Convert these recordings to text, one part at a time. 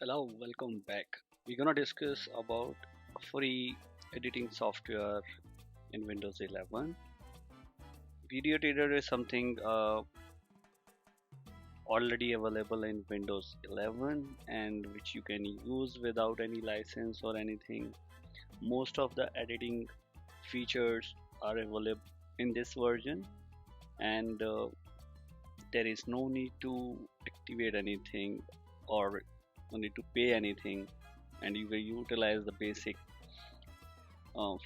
Hello, welcome back. We're gonna discuss about free editing software in Windows 11. Video editor is something already available in Windows 11 and which you can use without any license or anything. Most of the editing features are available in this version, and there is no need to activate anything or no need to pay anything, and you will utilize the basic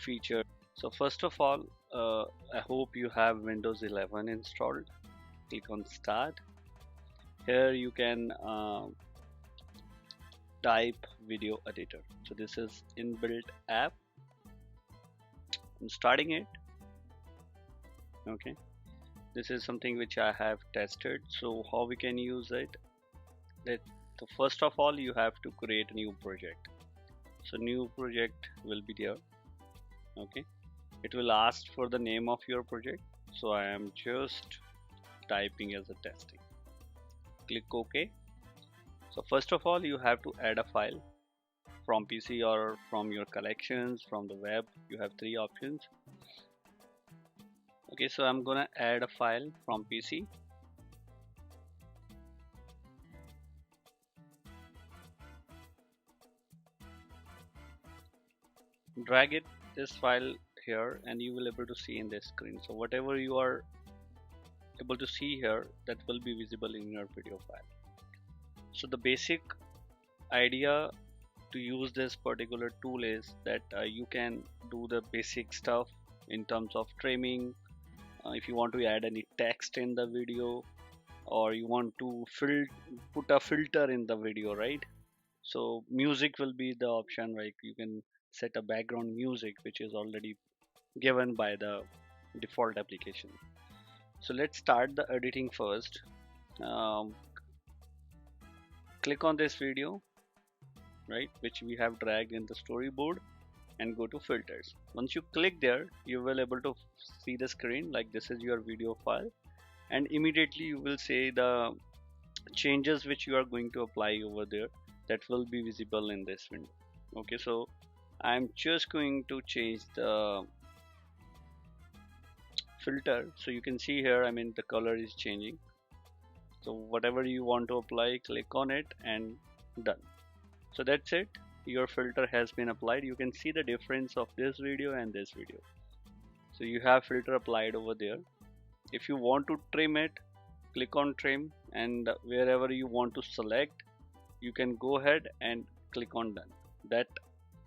feature. So first of all, I hope you have Windows 11 installed. Click on Start. Here you can type video editor. So this is inbuilt app. I'm starting it. Okay, this is something which I have tested. So how we can use it? So first of all, you have to create a new project. So new project will be there. Okay, it will ask for the name of your project. So I am just typing as a testing. Click OK. So first of all, you have to add a file from PC or from your collections, from the web. You have three options. Okay, so I'm gonna add a file from PC. Drag it this file here and you will able to see in this screen. So whatever you are able to see here, that will be visible in your video file. So the basic idea to use this particular tool is that you can do the basic stuff in terms of trimming. If you want to add any text in the video, or you want to put a filter in the video, right? So music will be the option, right? You can set a background music which is already given by the default application. So let's start the editing first. Click on this video, right, which we have dragged in the storyboard, and go to filters. Once you click there, you will able to see the screen like this is your video file, and immediately you will see the changes which you are going to apply over there, that will be visible in this window. Okay, so I'm just going to change the filter. So you can see here, I mean, the color is changing. So whatever you want to apply, click on it and done. So that's it, your filter has been applied. You can see the difference of this video and this video. So you have filter applied over there. If you want to trim it, click on trim, and wherever you want to select, you can go ahead and click on done. That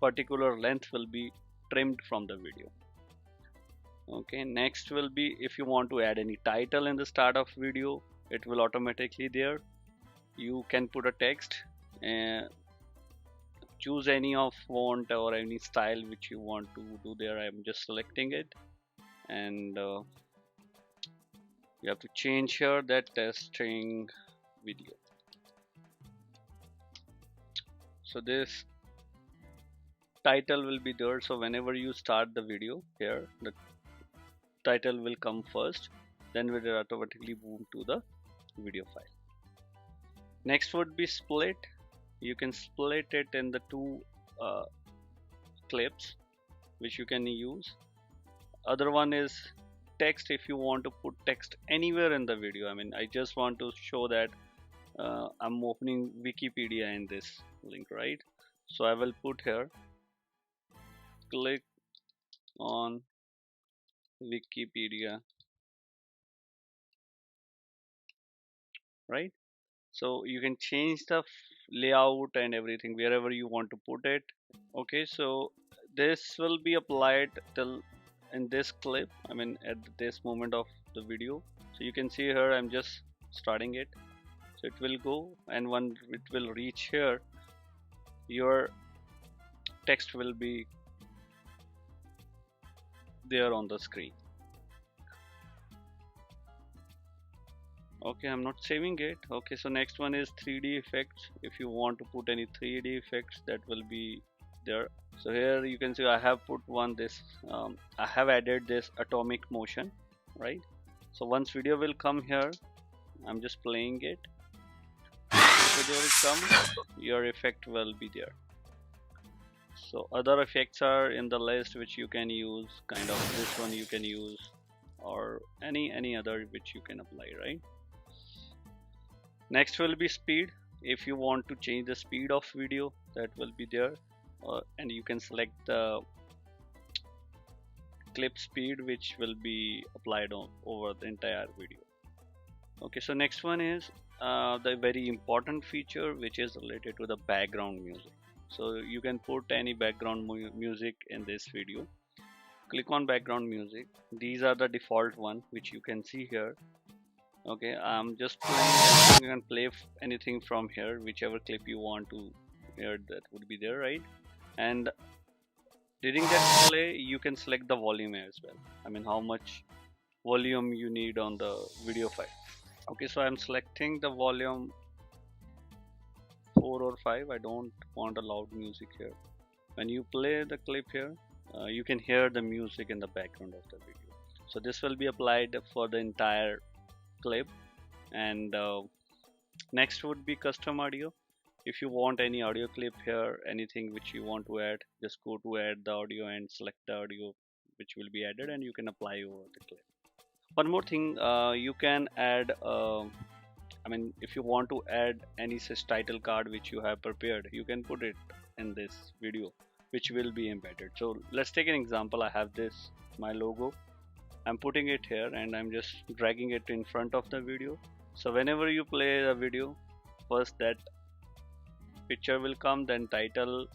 particular length will be trimmed from the video. Okay, next will be if you want to add any title in the start of video, it will automatically there. You can put a text and choose any of font or any style which you want to do there. I'm just selecting it, and you have to change here that testing video. So this title will be there. So whenever you start the video here, the title will come first, then will automatically move to the video file. Next would be split. You can split it in the two clips which you can use. Other one is text. If you want to put text anywhere in the video, I mean, I just want to show that I'm opening Wikipedia in this link, right? So I will put here, click on Wikipedia, right? So you can change the layout and everything wherever you want to put it. Okay, so this will be applied till in this clip, I mean at this moment of the video. So you can see here, I'm just starting it. So it will go, and when it will reach here, your text will be there on the screen. Okay, I'm not saving it. Okay, so next one is 3D effects. If you want to put any 3D effects, that will be there. So here you can see I have put one this I have added this atomic motion, right? So once video will come here, I'm just playing it. video will come, your effect will be there. So other effects are in the list which you can use, kind of this one you can use, or any other which you can apply, right? Next will be speed. If you want to change the speed of video, that will be there, and you can select the clip speed which will be applied on over the entire video. Okay, so next one is the very important feature which is related to the background music. So you can put any background music in this video. Click on background music. These are the default one which you can see here. Okay, I'm just playing. You can play anything from here, whichever clip you want to hear, that would be there, right? And during that play, you can select the volume as well. I mean, how much volume you need on the video file. Okay, so I'm selecting the volume 4 or 5. I don't want a loud music here. When you play the clip here, you can hear the music in the background of the video. So this will be applied for the entire clip. And next would be custom audio. If you want any audio clip here, anything which you want to add, just go to add the audio and select the audio which will be added, and you can apply over the clip. One more thing, you can add I mean, if you want to add any such title card which you have prepared, you can put it in this video, which will be embedded. So let's take an example. I have this, my logo. I'm putting it here and I'm just dragging it in front of the video. So whenever you play the video, first that picture will come, then title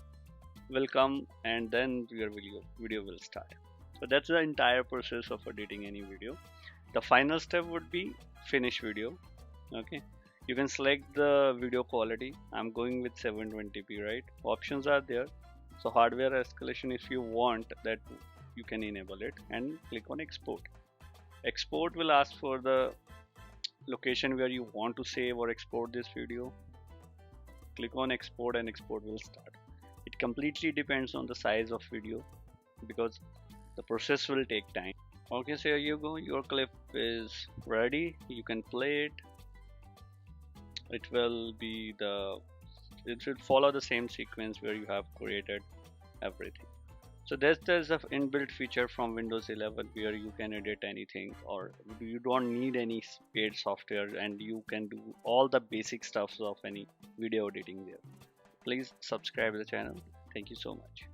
will come, and then your video will start. So that's the entire process of editing any video. The final step would be finish video. Okay, you can select the video quality. I'm going with 720p, right? Options are there. So hardware escalation, if you want that, you can enable it and click on export. Export will ask for the location where you want to save or export this video. Click on export and export will start. It completely depends on the size of video because the process will take time. Okay, so here you go, your clip is ready. You can play it. It should follow the same sequence where you have created everything. So there's an inbuilt feature from Windows 11 where you can edit anything, or you don't need any paid software, and you can do all the basic stuff of any video editing there. Please subscribe to the channel. Thank you so much.